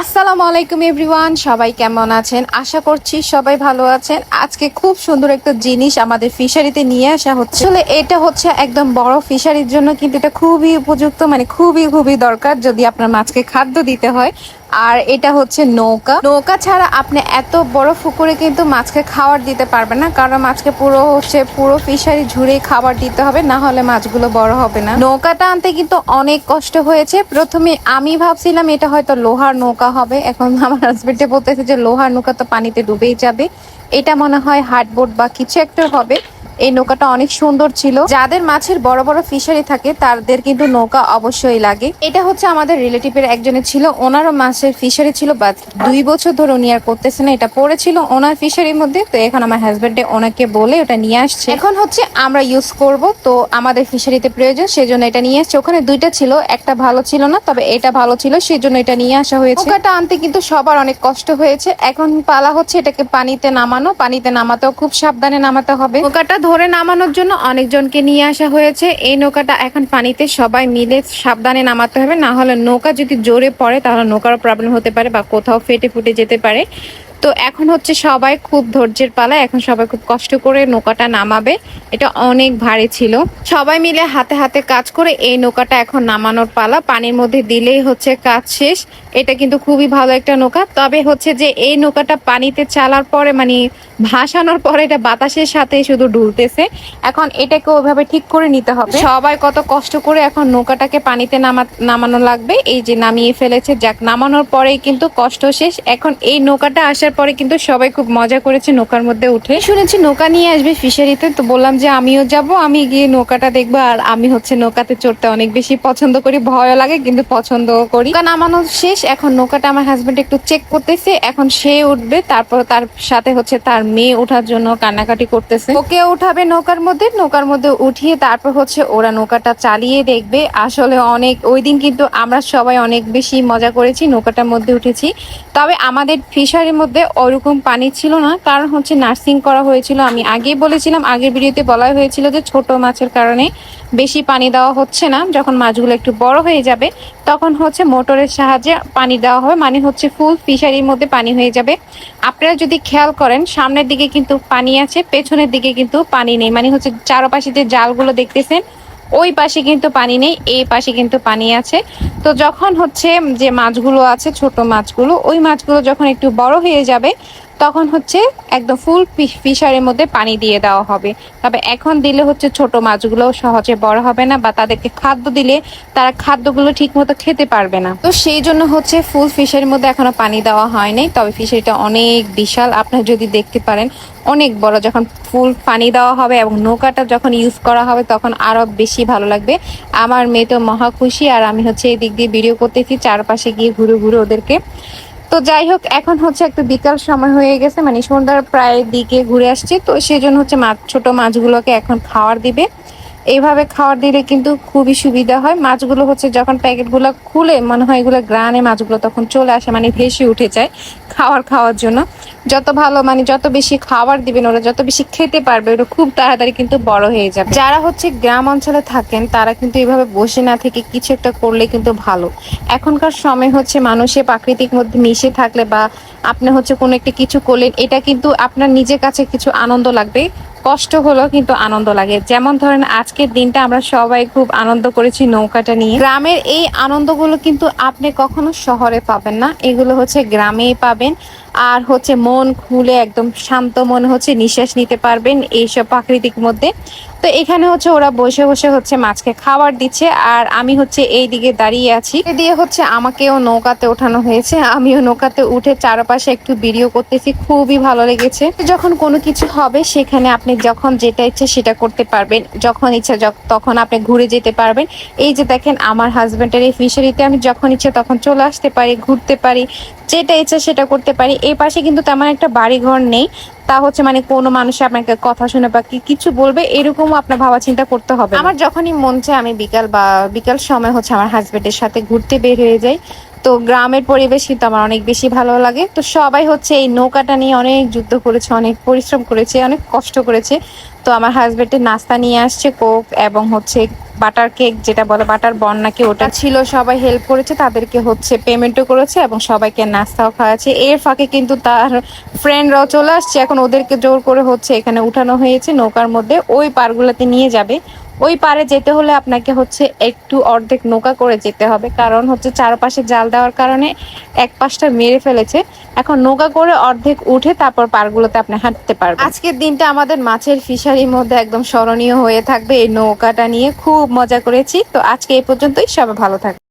আসসালামু আলাইকুম এভরিওয়ান, সবাই কেমন আছেন? আশা করছি সবাই ভালো আছেন। আজকে খুব সুন্দর একটা জিনিস আমাদের ফিশারিতে নিয়ে আসা হচ্ছে। আসলে এটা হচ্ছে একদম বড় ফিশারির জন্য, কিন্তু এটা খুবই উপযুক্ত, মানে খুবই খুবই দরকার যদি আপনার মাছকে খাদ্য দিতে হয়। আর এটা হচ্ছে নৌকা। নৌকা ছাড়া আপনি এত বড় পুকুরে কিন্তু মাছকে খাবার দিতে পারবেন না, কারণ মাছকে পুরো ফিশারি ঝুড়ে খাবার দিতে হবে, না হলে মাছগুলো বড় হবে না। নৌকাটা আনতে কিন্তু অনেক কষ্ট হয়েছে। প্রথমে আমি ভাবছিলাম এটা হয়তো লোহার নৌকা হবে, এখন আমার হাজবেন্ডে বলতেছে যে লোহার নৌকা তো পানিতে ডুবেই যাবে, এটা মনে হয় হার্ডবোর্ড বা কিছু একটা হবে। এই নৌকাটা অনেক সুন্দর ছিল। যাদের মাছের বড় বড় ফিশারি থাকে তাদের কিন্তু নৌকা অবশ্যই লাগে। এটা হচ্ছে আমাদের রিলেটিভের একজনের ছিল, ওনারও মাছের ফিশারি ছিল, বাট 2 বছর ধরে উনি আর করতেছে না। এটা পড়েছিল ওনার ফিশারির মধ্যে, তো এখন আমার হাজবেন্ডে ওনাকে বলে ওটা নিয়ে আসছে। এখন হচ্ছে আমরা ইউজ করব, তো আমাদের ফিশারিতে প্রয়োজন, সেজন্য এটা নিয়ে আসছে। ওখানে 2টা ছিল, একটা ভালো ছিল না, তবে এটা ভালো ছিল, সেজন্য এটা নিয়ে আসা হয়েছে। নৌকাটা আনতে কিন্তু সবার অনেক কষ্ট হয়েছে। এখন পালা হচ্ছে এটাকে পানিতে নামানো। পানিতে নামাতেও খুব সাবধানে নামাতে হবে। নৌকাটা ধরে নামানোর জন্য অনেকজনকে নিয়ে আসা হয়েছে। এই নৌকাটা এখন পানিতে সবাই মিলে সাবধানে নামাতে হবে, না হলে নৌকা যদি জোরে পড়ে তাহলে নৌকারও প্রবলেম হতে পারে বা কোথাও ফেটে ফুটে যেতে পারে। তো এখন হচ্ছে সবাই খুব ধৈর্যের পালা, এখন সবাই খুব কষ্ট করে নৌকাটা নামাবে। এটা অনেক ভারী ছিল, সবাই মিলে হাতে হাতে কাজ করে এই নৌকাটা এখন নামানোর পালা। পানির মধ্যে দিলেই হচ্ছে কাজ শেষ। এটা কিন্তু খুবই ভালো একটা নৌকা, তবে হচ্ছে যে এই নৌকাটা পানিতে চালার পরে মানে ভাসানোর পরে এটা বাতাসের সাথে শুধু ডুলতেছে। এখন এটাকে ওইভাবে ঠিক করে নিতে হবে। সবাই কত কষ্ট করে এখন নৌকাটাকে পানিতে নামানো লাগবে। এই যে নামিয়ে ফেলেছে, যাক, নামানোর পরেই কিন্তু কষ্ট শেষ। এখন এই নৌকাটা আসার পরে কিন্তু সবাই খুব মজা করেছে নৌকার মধ্যে উঠে। শুনেছি নৌকা নিয়ে আসবে ফিশারিতে, তো বললাম যে আমিও যাব, আমি গিয়ে নৌকাটা দেখবো। আর আমি হচ্ছে নৌকাতে চড়তে অনেক বেশি পছন্দ করি, ভয়ও লাগে কিন্তু পছন্দও করি। নৌকা নামানো শেষ, এখন নৌকাটা আমার হাজবেন্ড একটু চেক করতেছে। এখন সে উঠবে, তারপর তার সাথে হচ্ছে তার মেয়ে ওঠার জন্য কান্নাকাটি করতেছে। ওকে উঠাবে নৌকার মধ্যে উঠিয়ে তারপর হচ্ছে ওরা নৌকাটা চালিয়ে দেখবে। আসলে অনেক ওই দিন কিন্তু আমরা সবাই অনেক বেশি মজা করেছি, নৌকাটার মধ্যে উঠেছি। তবে আমাদের ফিশারির মধ্যে ওরকম পানি ছিল না, কারণ হচ্ছে নার্সিং করা হয়েছিল। আমি আগেই বলেছিলাম, আগের ভিডিওতে বলা হয়েছিল যে ছোট মাছের কারণে বেশি পানি দেওয়া হচ্ছে না। যখন মাছগুলো একটু বড় হয়ে যাবে তখন হচ্ছে মোটরের সাহায্যে পানি দেওয়া হবে, মানে হচ্ছে ফুল ফিশারির মধ্যে পানি হয়ে যাবে। আপনারা যদি খেয়াল করেন সামনের দিকে কিন্তু পানি আছে, পেছনের দিকে কিন্তু পানি নেই, মানে হচ্ছে চারপাশে যে জালগুলো দেখতেছেন ওই পাশে কিন্তু পানি নেই, এই পাশে কিন্তু পানি আছে। তো যখন হচ্ছে যে মাছগুলো আছে ছোট মাছগুলো, ওই মাছগুলো যখন একটু বড় হয়ে যাবে তখন হচ্ছে একদম ফুল ফিশারের মধ্যে পানি দিয়ে দেওয়া হবে। তবে এখন দিলে হচ্ছে ছোট মাছগুলো সহজে বড় হবে না, বা তাদেরকে খাদ্য দিলে তারা খাদ্যগুলো ঠিক মতো খেতে পারবে না। তো সেই জন্য হচ্ছে ফুল ফিশারির মধ্যে এখনো পানি দেওয়া হয়নি। তবে ফিশারিটা অনেক বিশাল, আপনারা যদি দেখতে পারেন অনেক বড়। যখন ফুল পানি দেওয়া হবে এবং নৌকাটা যখন ইউজ করা হবে তখন আরো বেশি ভালো লাগবে। আমার মেয়ে তো মহা খুশি, আর আমি হচ্ছে এই দিক দিয়ে ভিডিও করতেছি চারপাশে গিয়ে ঘুরে ঘুরে ওদেরকে। তো যাই হোক, এখন হচ্ছে একটা বিকাল সময় হয়ে গেছে, মানে সন্ধ্যার প্রায় দিকে ঘুরে আসছে। তো সেই জন্য হচ্ছে ছোট মাছগুলোকে এখন খাবার দিবে। এইভাবে খাবার দিলে কিন্তু খুবই সুবিধা হয়। মাছগুলো হচ্ছে যখন প্যাকেটগুলো খুলে মনে হয় এগুলো গ্রানে মাছগুলো তখন চলে আসে, মানে ভেসে উঠে যায় খাওয়ার জন্য। যত ভালো মানে যত বেশি খাবার দিবেন ওরা যত বেশি খেতে পারবে, ওরা খুব তাড়াতাড়ি কিন্তু বড় হয়ে যাবে। যারা হচ্ছে গ্রাম অঞ্চলে থাকেন তারা কিন্তু এইভাবে বসে না থেকে কিছু একটা করলে কিন্তু ভালো। এখনকার সময় হচ্ছে মানুষের প্রাকৃতিক মধ্যে মিশে থাকলে বা আপনি হচ্ছে কোনো একটা কিছু করলেন, এটা কিন্তু আপনার নিজের কাছে কিছু আনন্দ লাগবে, কষ্ট হলেও কিন্তু আনন্দ লাগে। যেমন ধরেন আজকের দিনটা আমরা সবাই খুব আনন্দ করেছি নৌকাটা নিয়ে। গ্রামের এই আনন্দগুলো কিন্তু আপনি কখনো শহরে পাবেন না, এগুলো হচ্ছে গ্রামেই পাবেন। আর হচ্ছে মন খুলে একদম শান্ত মনে হচ্ছে নিঃশ্বাস নিতে পারবেন এইসব প্রাকৃতিক মধ্যে। তো এখানে হচ্ছে ওরা বসে বসে হচ্ছে মাছকে খাবার দিচ্ছে, আর আমি হচ্ছে এই দিকে দাঁড়িয়ে আছি। দিয়ে হচ্ছে আমাকেও নৌকাতে ওঠানো হয়েছে, আমিও নৌকাতে উঠে চারপাশে একটু ভিডিও করতেছি, খুবই ভালো লেগেছে। যখন কোনো কিছু হবে সেখানে আপনি যখন যেটা ইচ্ছে সেটা করতে পারবেন, যখন ইচ্ছা তখন আপনি ঘুরে যেতে পারবেন। এই যে দেখেন আমার হাজবেন্ডের এই ফিশারিতে আমি যখন ইচ্ছে তখন চলে আসতে পারি, ঘুরতে পারি, যেটা ইচ্ছা সেটা করতে পারি। এই পাশে কিন্তু তেমন একটা বাড়ি ঘর নেই, তা হচ্ছে মানে কোনো মানুষ আপনাকে কথা শুনে বা কিছু বলবে এরকমও আপনার ভাবা চিন্তা করতে হবে। আমার যখনই মন চায় আমি বিকাল সময় হচ্ছে আমার হাজবেন্ডের সাথে ঘুরতে বের হয়ে যাই। তো তো গ্রামের পরিবেশ কিন্তু আমার অনেক বেশি ভালো লাগে। তো সবাই হচ্ছে এই নৌকাটা নিয়ে অনেক যুদ্ধ করেছে, অনেক পরিশ্রম করেছে, অনেক কষ্ট করেছে। তো আমার হাজবেন্ডের নাস্তা নিয়ে আসছে কোক এবং হচ্ছে বাটার কেক, যেটা বলে বাটার বন নাকি, ওটা ছিল। সবাই হেল্প করেছে, তাদেরকে হচ্ছে পেমেন্টও করেছে এবং সবাইকে নাস্তাও খাওয়াচ্ছে। এর ফাঁকে কিন্তু তার ফ্রেন্ডরাও চলে আসছে, এখন ওদেরকে জোর করে হচ্ছে এখানে উঠানো হয়েছে নৌকার মধ্যে, ওই পারগুলোতে নিয়ে যাবে। ওই পারে যেতে হলে আপনাকে হচ্ছে একটু অর্ধেক নৌকা করে যেতে হবে, কারণ হচ্ছে চারপাশে জাল দেওয়ার কারণে এক পাশটা মেরে ফেলেছে। এখন নৌকা করে অর্ধেক উঠে তারপর পারগুলোতে আপনি হাঁটতে পারবেন। আজকের দিনটা আমাদের মাছের ফিশারির মধ্যে একদম স্মরণীয় হয়ে থাকবে। এই নৌকাটা নিয়ে খুব মজা করেছি। তো আজকে এই পর্যন্তই, সবাই ভালো থাকবে।